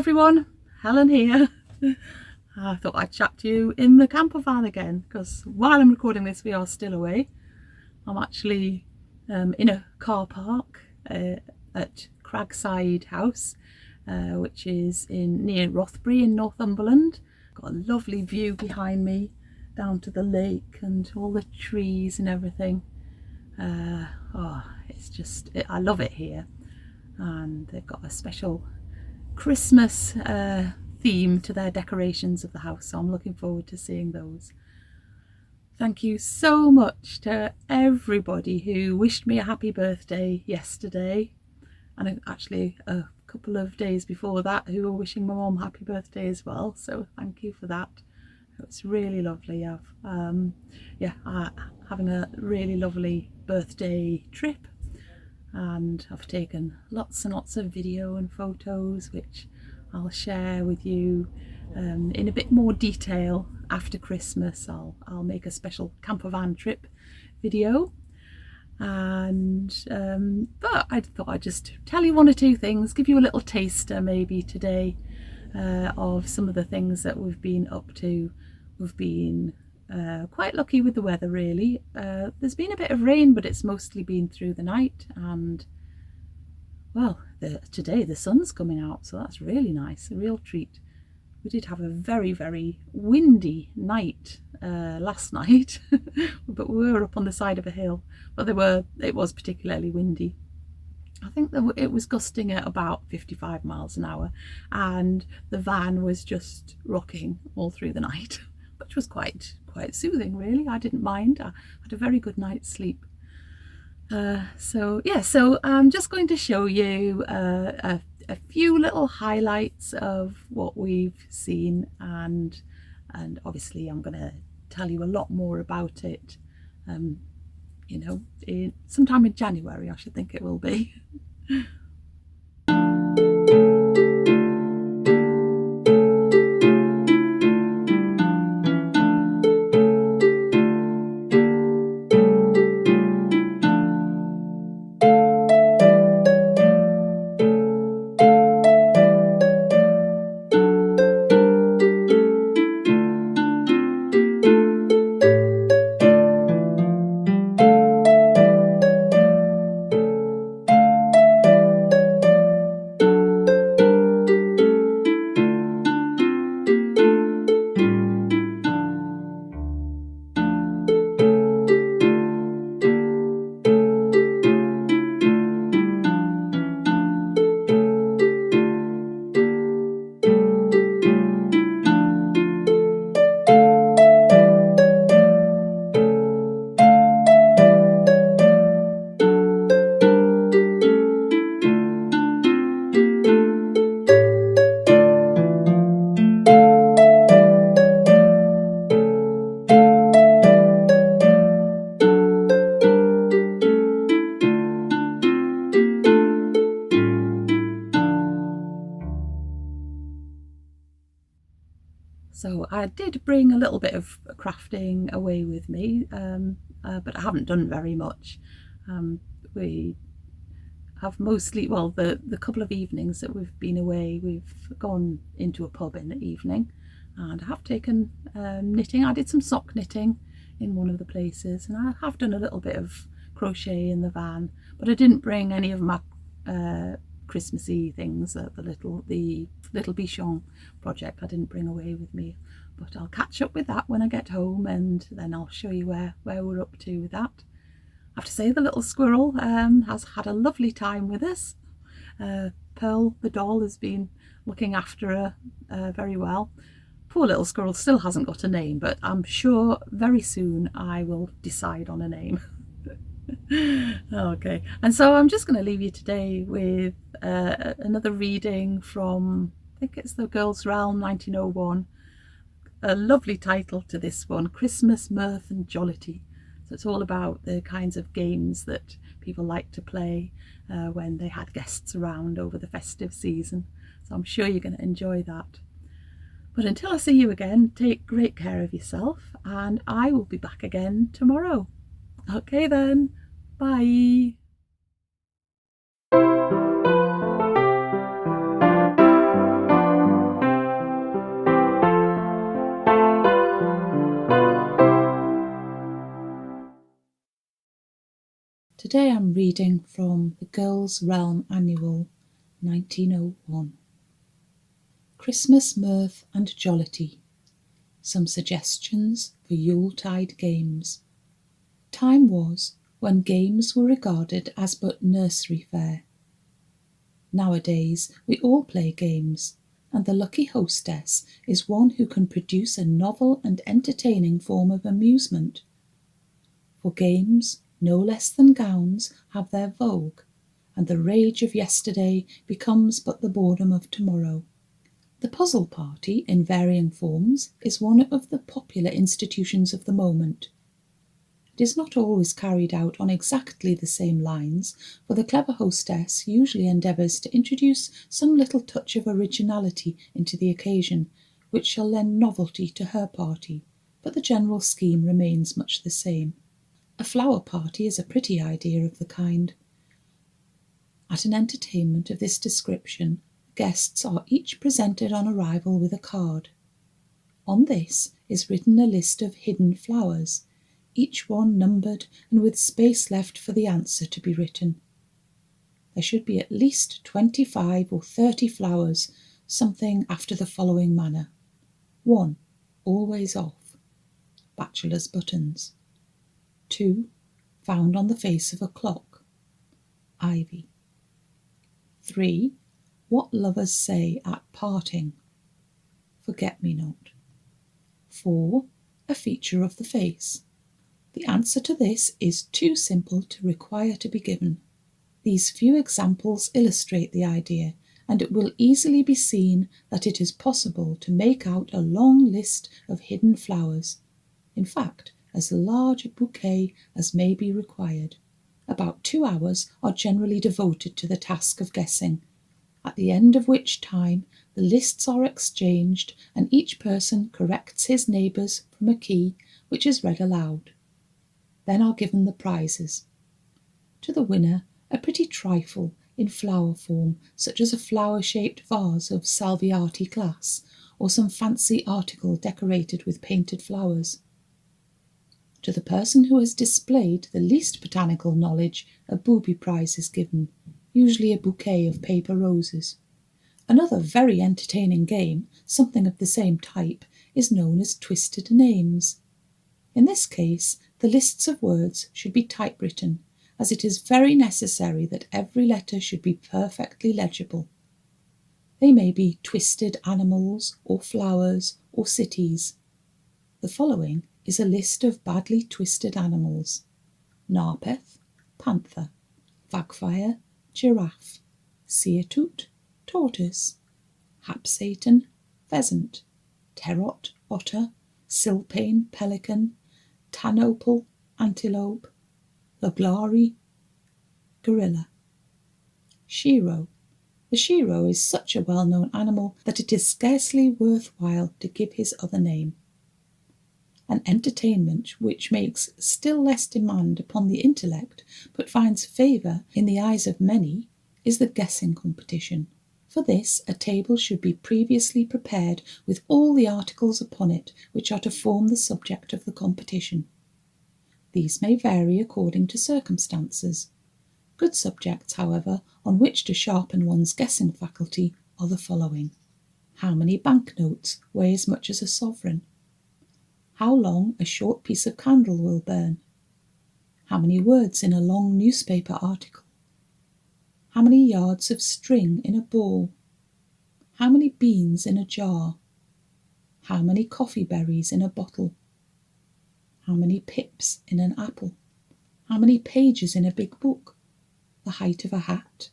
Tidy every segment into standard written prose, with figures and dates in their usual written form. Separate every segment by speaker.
Speaker 1: everyone, Helen here. I thought I'd chat to you in the camper van again because while I'm recording this we are still away. I'm actually in a car park at Cragside House, which is near Rothbury in Northumberland. Got a lovely view behind me down to the lake and all the trees and everything. I love it here, and they've got a special Christmas theme to their decorations of the house, so I'm looking forward to seeing those. Thank you so much to everybody who wished me a happy birthday yesterday, and actually a couple of days before that who were wishing my mum happy birthday as well, so thank you for that. It's really lovely. Having a really lovely birthday trip, and I've taken lots and lots of video and photos which I'll share with you in a bit more detail after Christmas. I'll make a special camper van trip video, and but I thought I'd just tell you one or two things, give you a little taster maybe today of some of the things that we've been up to. We've been quite lucky with the weather really. There's been a bit of rain, but it's mostly been through the night, and well, today the sun's coming out, so that's really nice, a real treat. We did have a very, very windy night last night, but we were up on the side of a hill, but it was particularly windy. I think that it was gusting at about 55 miles an hour, and the van was just rocking all through the night, which was quite soothing really. I didn't mind. I had a very good night's sleep. So I'm just going to show you a few little highlights of what we've seen, and obviously I'm going to tell you a lot more about it sometime in January, I should think it will be. So I did bring a little bit of crafting away with me, but I haven't done very much. We have mostly, well, the couple of evenings that we've been away, we've gone into a pub in the evening, and I have taken knitting. I did some sock knitting in one of the places, and I have done a little bit of crochet in the van, but I didn't bring any of my Christmassy things, the little bichon project I didn't bring away with me, but I'll catch up with that when I get home, and then I'll show you where we're up to with that. I have to say the little squirrel has had a lovely time with us. Pearl the doll has been looking after her very well. Poor little squirrel still hasn't got a name, but I'm sure very soon I will decide on a name. Okay, and so I'm just going to leave you today with another reading from, I think it's The Girl's Realm 1901. A lovely title to this one, Christmas, Mirth and Jollity. So it's all about the kinds of games that people like to play when they had guests around over the festive season. So I'm sure you're going to enjoy that. But until I see you again, take great care of yourself, and I will be back again tomorrow. Okay then, bye. Today I'm reading from the Girls' Realm Annual, 1901. Christmas Mirth and Jollity. Some suggestions for Yuletide games. Time was when games were regarded as but nursery fare. Nowadays we all play games, and the lucky hostess is one who can produce a novel and entertaining form of amusement. For games, no less than gowns, have their vogue, and the rage of yesterday becomes but the boredom of tomorrow. The puzzle party, in varying forms, is one of the popular institutions of the moment. It is not always carried out on exactly the same lines, for the clever hostess usually endeavours to introduce some little touch of originality into the occasion, which shall lend novelty to her party, but the general scheme remains much the same. A flower party is a pretty idea of the kind. At an entertainment of this description, guests are each presented on arrival with a card. On this is written a list of hidden flowers, each one numbered and with space left for the answer to be written. There should be at least 25 or 30 flowers, something after the following manner. 1. Always off. Bachelor's buttons. 2. Found on the face of a clock. Ivy. 3. What lovers say at parting. Forget-me-not. 4. A feature of the face. The answer to this is too simple to require to be given. These few examples illustrate the idea, and it will easily be seen that it is possible to make out a long list of hidden flowers. In fact, as large a bouquet as may be required. About 2 hours are generally devoted to the task of guessing, at the end of which time the lists are exchanged and each person corrects his neighbour's from a key which is read aloud. Then are given the prizes. To the winner, a pretty trifle in flower form, such as a flower-shaped vase of Salviati glass, or some fancy article decorated with painted flowers. To the person who has displayed the least botanical knowledge, a booby prize is given, usually a bouquet of paper roses. Another very entertaining game, something of the same type, is known as Twisted Names. In this case, the lists of words should be typewritten, as it is very necessary that every letter should be perfectly legible. They may be twisted animals, or flowers, or cities. The following is a list of badly twisted animals. Narpeth, panther. Vagfire, giraffe. Seertoot, tortoise. Hapsatan, pheasant. Terot, otter. Silpane, pelican. Tanopel, antelope. Loglari, gorilla. Shiro. The shiro is such a well-known animal that it is scarcely worthwhile to give his other name. An entertainment which makes still less demand upon the intellect, but finds favour in the eyes of many, is the guessing competition. For this, a table should be previously prepared with all the articles upon it which are to form the subject of the competition. These may vary according to circumstances. Good subjects, however, on which to sharpen one's guessing faculty are the following. How many banknotes weigh as much as a sovereign? How long a short piece of candle will burn? How many words in a long newspaper article? How many yards of string in a ball? How many beans in a jar? How many coffee berries in a bottle? How many pips in an apple? How many pages in a big book? The height of a hat?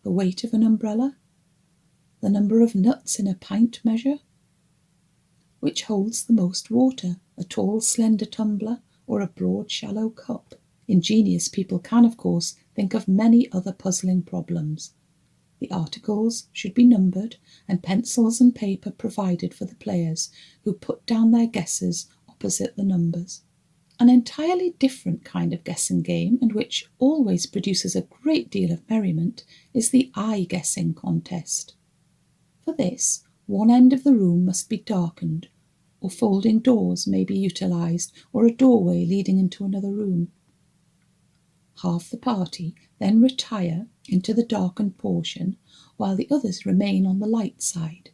Speaker 1: The weight of an umbrella? The number of nuts in a pint measure? Which holds the most water, a tall, slender tumbler, or a broad, shallow cup? Ingenious people can, of course, think of many other puzzling problems. The articles should be numbered, and pencils and paper provided for the players, who put down their guesses opposite the numbers. An entirely different kind of guessing game, and which always produces a great deal of merriment, is the eye-guessing contest. For this, one end of the room must be darkened, or folding doors may be utilised, or a doorway leading into another room. Half the party then retire into the darkened portion, while the others remain on the light side.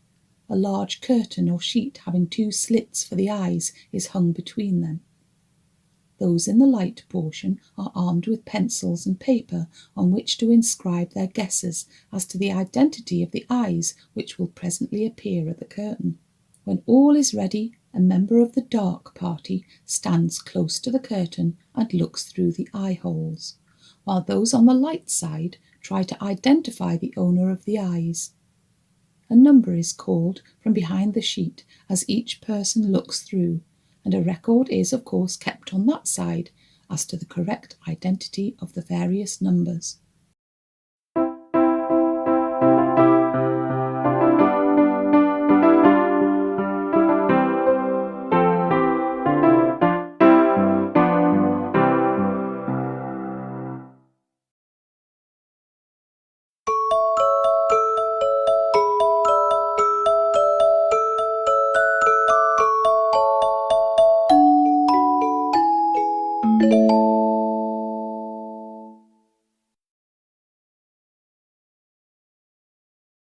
Speaker 1: A large curtain or sheet having 2 slits for the eyes is hung between them. Those in the light portion are armed with pencils and paper on which to inscribe their guesses as to the identity of the eyes which will presently appear at the curtain. When all is ready, a member of the dark party stands close to the curtain and looks through the eye holes, while those on the light side try to identify the owner of the eyes. A number is called from behind the sheet as each person looks through, and a record is of course kept on that side as to the correct identity of the various numbers.